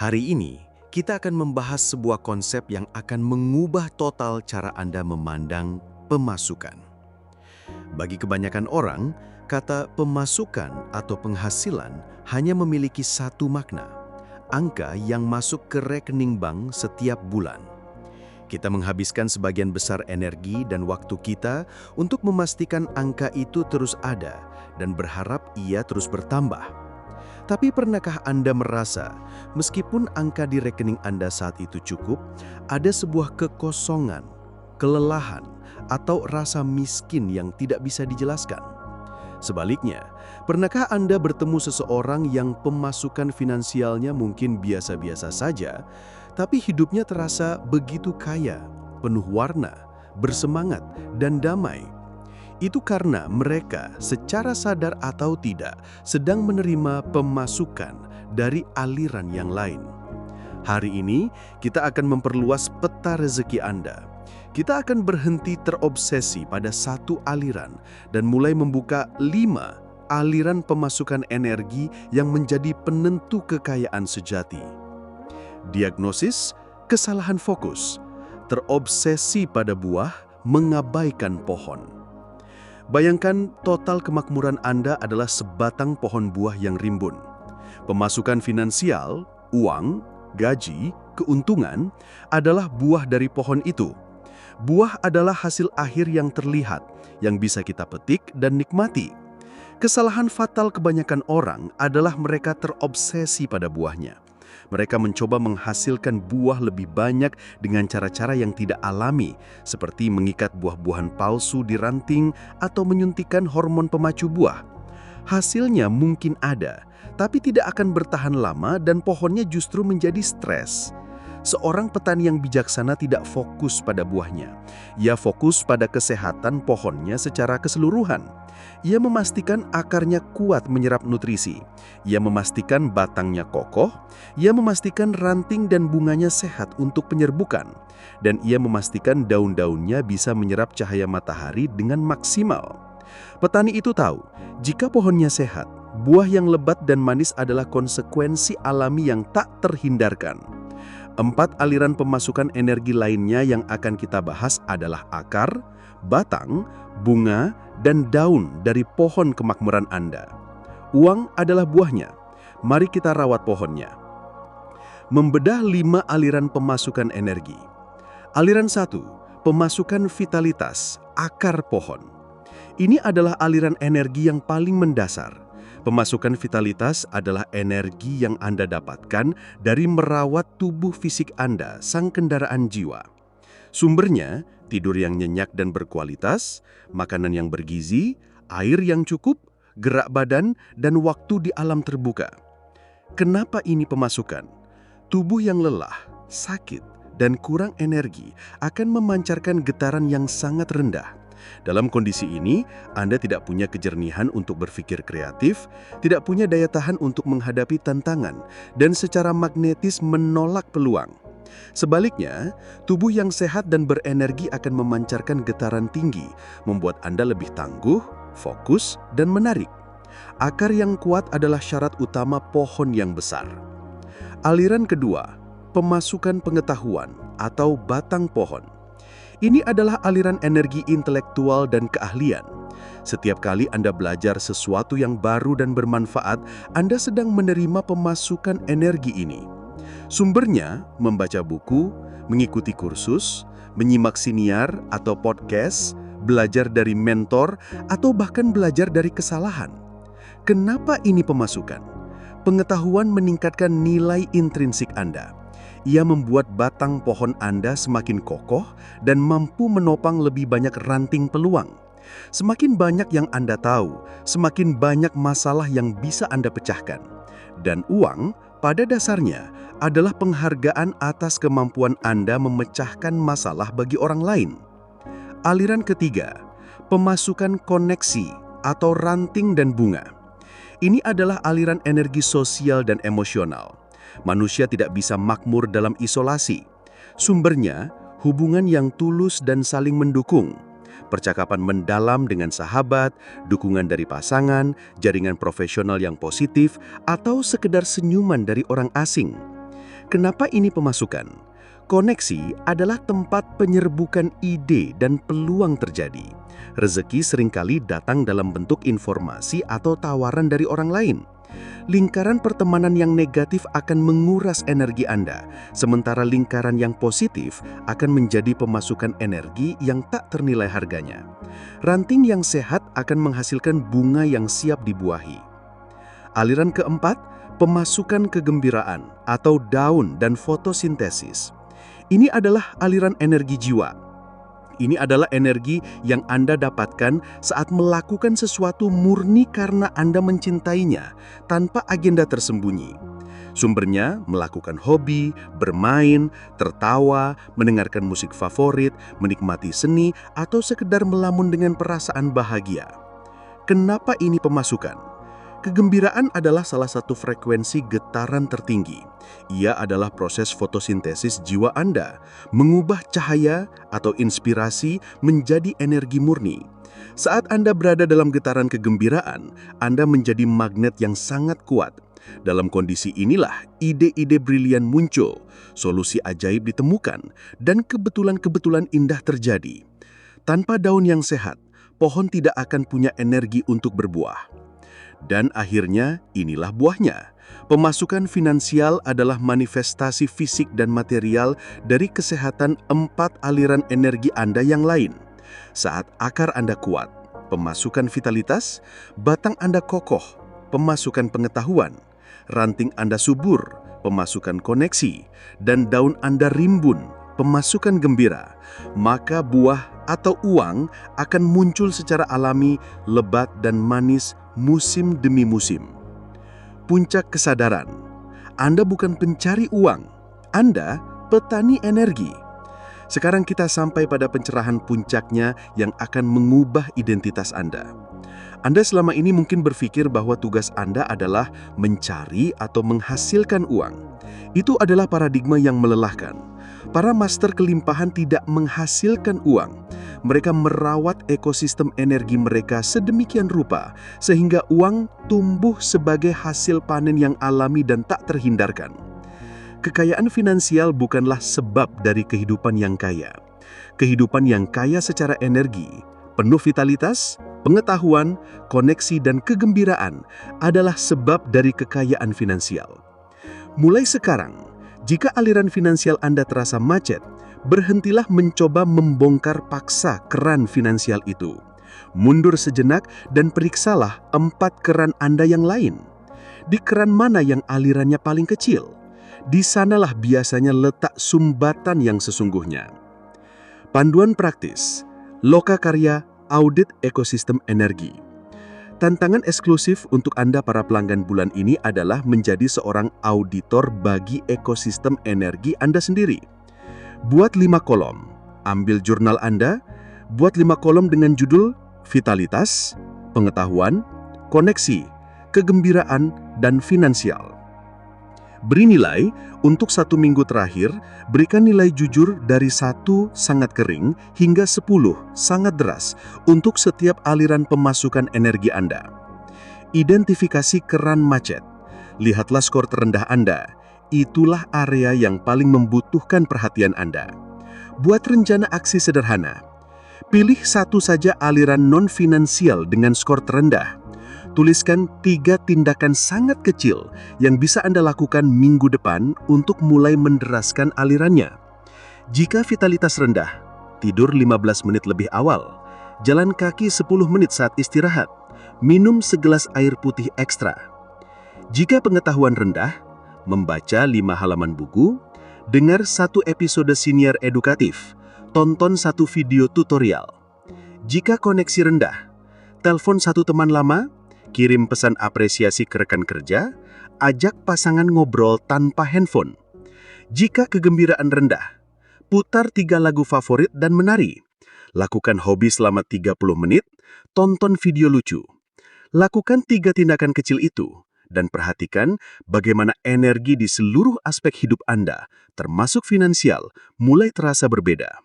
Hari ini, kita akan membahas sebuah konsep yang akan mengubah total cara Anda memandang pemasukan. Bagi kebanyakan orang, kata pemasukan atau penghasilan hanya memiliki satu makna, angka yang masuk ke rekening bank setiap bulan. Kita menghabiskan sebagian besar energi dan waktu kita untuk memastikan angka itu terus ada dan berharap ia terus bertambah. Tapi pernahkah Anda merasa, meskipun angka di rekening Anda saat itu cukup, ada sebuah kekosongan, kelelahan, atau rasa miskin yang tidak bisa dijelaskan? Sebaliknya, pernahkah Anda bertemu seseorang yang pemasukan finansialnya mungkin biasa-biasa saja, tapi hidupnya terasa begitu kaya, penuh warna, bersemangat, dan damai? Itu karena mereka secara sadar atau tidak sedang menerima pemasukan dari aliran yang lain. Hari ini kita akan memperluas peta rezeki Anda. Kita akan berhenti terobsesi pada satu aliran dan mulai membuka 5 aliran pemasukan energi yang menjadi penentu kekayaan sejati. Diagnosis, kesalahan fokus, terobsesi pada buah, mengabaikan pohon. Bayangkan total kemakmuran Anda adalah sebatang pohon buah yang rimbun. Pemasukan finansial, uang, gaji, keuntungan adalah buah dari pohon itu. Buah adalah hasil akhir yang terlihat, yang bisa kita petik dan nikmati. Kesalahan fatal kebanyakan orang adalah mereka terobsesi pada buahnya. Mereka mencoba menghasilkan buah lebih banyak dengan cara-cara yang tidak alami, seperti mengikat buah-buahan palsu di ranting atau menyuntikkan hormon pemacu buah. Hasilnya mungkin ada, tapi tidak akan bertahan lama dan pohonnya justru menjadi stres. Seorang petani yang bijaksana tidak fokus pada buahnya. Ia fokus pada kesehatan pohonnya secara keseluruhan. Ia memastikan akarnya kuat menyerap nutrisi. Ia memastikan batangnya kokoh. Ia memastikan ranting dan bunganya sehat untuk penyerbukan. Dan ia memastikan daun-daunnya bisa menyerap cahaya matahari dengan maksimal. Petani itu tahu, jika pohonnya sehat, buah yang lebat dan manis adalah konsekuensi alami yang tak terhindarkan. 4 aliran pemasukan energi lainnya yang akan kita bahas adalah akar, batang, bunga, dan daun dari pohon kemakmuran Anda. Uang adalah buahnya. Mari kita rawat pohonnya. Membedah 5 aliran pemasukan energi. Aliran 1, pemasukan vitalitas, akar pohon. Ini adalah aliran energi yang paling mendasar. Pemasukan vitalitas adalah energi yang Anda dapatkan dari merawat tubuh fisik Anda, sang kendaraan jiwa. Sumbernya, tidur yang nyenyak dan berkualitas, makanan yang bergizi, air yang cukup, gerak badan, dan waktu di alam terbuka. Kenapa ini pemasukan? Tubuh yang lelah, sakit, dan kurang energi akan memancarkan getaran yang sangat rendah. Dalam kondisi ini, Anda tidak punya kejernihan untuk berpikir kreatif, tidak punya daya tahan untuk menghadapi tantangan, dan secara magnetis menolak peluang. Sebaliknya, tubuh yang sehat dan berenergi akan memancarkan getaran tinggi, membuat Anda lebih tangguh, fokus, dan menarik. Akar yang kuat adalah syarat utama pohon yang besar. Aliran kedua, pemasukan pengetahuan atau batang pohon. Ini adalah aliran energi intelektual dan keahlian. Setiap kali Anda belajar sesuatu yang baru dan bermanfaat, Anda sedang menerima pemasukan energi ini. Sumbernya, membaca buku, mengikuti kursus, menyimak siniar atau podcast, belajar dari mentor, atau bahkan belajar dari kesalahan. Kenapa ini pemasukan? Pengetahuan meningkatkan nilai intrinsik Anda. Ia membuat batang pohon Anda semakin kokoh dan mampu menopang lebih banyak ranting peluang. Semakin banyak yang Anda tahu, semakin banyak masalah yang bisa Anda pecahkan. Dan uang, pada dasarnya, adalah penghargaan atas kemampuan Anda memecahkan masalah bagi orang lain. Aliran ketiga, pemasukan koneksi atau ranting dan bunga. Ini adalah aliran energi sosial dan emosional. Manusia tidak bisa makmur dalam isolasi. Sumbernya, hubungan yang tulus dan saling mendukung. Percakapan mendalam dengan sahabat, dukungan dari pasangan, jaringan profesional yang positif, atau sekedar senyuman dari orang asing. Kenapa ini pemasukan? Koneksi adalah tempat penyerbukan ide dan peluang terjadi. Rezeki seringkali datang dalam bentuk informasi atau tawaran dari orang lain. Lingkaran pertemanan yang negatif akan menguras energi Anda, sementara lingkaran yang positif akan menjadi pemasukan energi yang tak ternilai harganya. Ranting yang sehat akan menghasilkan bunga yang siap dibuahi. Aliran keempat, pemasukan kegembiraan atau daun dan fotosintesis. Ini adalah aliran energi jiwa. Ini adalah energi yang Anda dapatkan saat melakukan sesuatu murni karena Anda mencintainya, tanpa agenda tersembunyi. Sumbernya melakukan hobi, bermain, tertawa, mendengarkan musik favorit, menikmati seni, atau sekedar melamun dengan perasaan bahagia. Kenapa ini pemasukan? Kegembiraan adalah salah satu frekuensi getaran tertinggi. Ia adalah proses fotosintesis jiwa Anda, mengubah cahaya atau inspirasi menjadi energi murni. Saat Anda berada dalam getaran kegembiraan, Anda menjadi magnet yang sangat kuat. Dalam kondisi inilah ide-ide brilian muncul, solusi ajaib ditemukan, dan kebetulan-kebetulan indah terjadi. Tanpa daun yang sehat, pohon tidak akan punya energi untuk berbuah. Dan akhirnya inilah buahnya. Pemasukan finansial adalah manifestasi fisik dan material dari kesehatan 4 aliran energi Anda yang lain. Saat akar Anda kuat, pemasukan vitalitas, batang Anda kokoh, pemasukan pengetahuan, ranting Anda subur, pemasukan koneksi, dan daun Anda rimbun, pemasukan gembira, maka buah atau uang akan muncul secara alami, lebat dan manis musim demi musim. Puncak kesadaran, Anda bukan pencari uang, Anda petani energi. Sekarang kita sampai pada pencerahan puncaknya yang akan mengubah identitas Anda. Anda selama ini mungkin berpikir bahwa tugas Anda adalah mencari atau menghasilkan uang. Itu adalah paradigma yang melelahkan. Para master kelimpahan tidak menghasilkan uang. Mereka merawat ekosistem energi mereka sedemikian rupa sehingga uang tumbuh sebagai hasil panen yang alami dan tak terhindarkan. Kekayaan finansial bukanlah sebab dari kehidupan yang kaya. Kehidupan yang kaya secara energi, penuh vitalitas, pengetahuan, koneksi, dan kegembiraan adalah sebab dari kekayaan finansial. Mulai sekarang, jika aliran finansial Anda terasa macet, berhentilah mencoba membongkar paksa keran finansial itu. Mundur sejenak dan periksalah 4 keran Anda yang lain. Di keran mana yang alirannya paling kecil? Di sanalah biasanya letak sumbatan yang sesungguhnya. Panduan praktis, Lokakarya Audit Ekosistem Energi. Tantangan eksklusif untuk Anda para pelanggan bulan ini adalah menjadi seorang auditor bagi ekosistem energi Anda sendiri. Buat 5 kolom, ambil jurnal Anda, buat 5 kolom dengan judul Vitalitas, Pengetahuan, Koneksi, Kegembiraan, dan Finansial. Beri nilai untuk 1 minggu terakhir, berikan nilai jujur dari 1 sangat kering hingga 10 sangat deras untuk setiap aliran pemasukan energi Anda. Identifikasi keran macet. Lihatlah skor terendah Anda. Itulah area yang paling membutuhkan perhatian Anda. Buat rencana aksi sederhana. Pilih 1 saja aliran non-finansial dengan skor terendah. Tuliskan 3 tindakan sangat kecil yang bisa Anda lakukan minggu depan untuk mulai menderaskan alirannya. Jika vitalitas rendah, tidur 15 menit lebih awal, jalan kaki 10 menit saat istirahat, minum segelas air putih ekstra. Jika pengetahuan rendah, membaca 5 halaman buku, dengar 1 episode siniar edukatif, tonton 1 video tutorial. Jika koneksi rendah, telepon 1 teman lama, kirim pesan apresiasi ke rekan kerja, ajak pasangan ngobrol tanpa handphone. Jika kegembiraan rendah, putar 3 lagu favorit dan menari. Lakukan hobi selama 30 menit, tonton video lucu. Lakukan 3 tindakan kecil itu, dan perhatikan bagaimana energi di seluruh aspek hidup Anda, termasuk finansial, mulai terasa berbeda.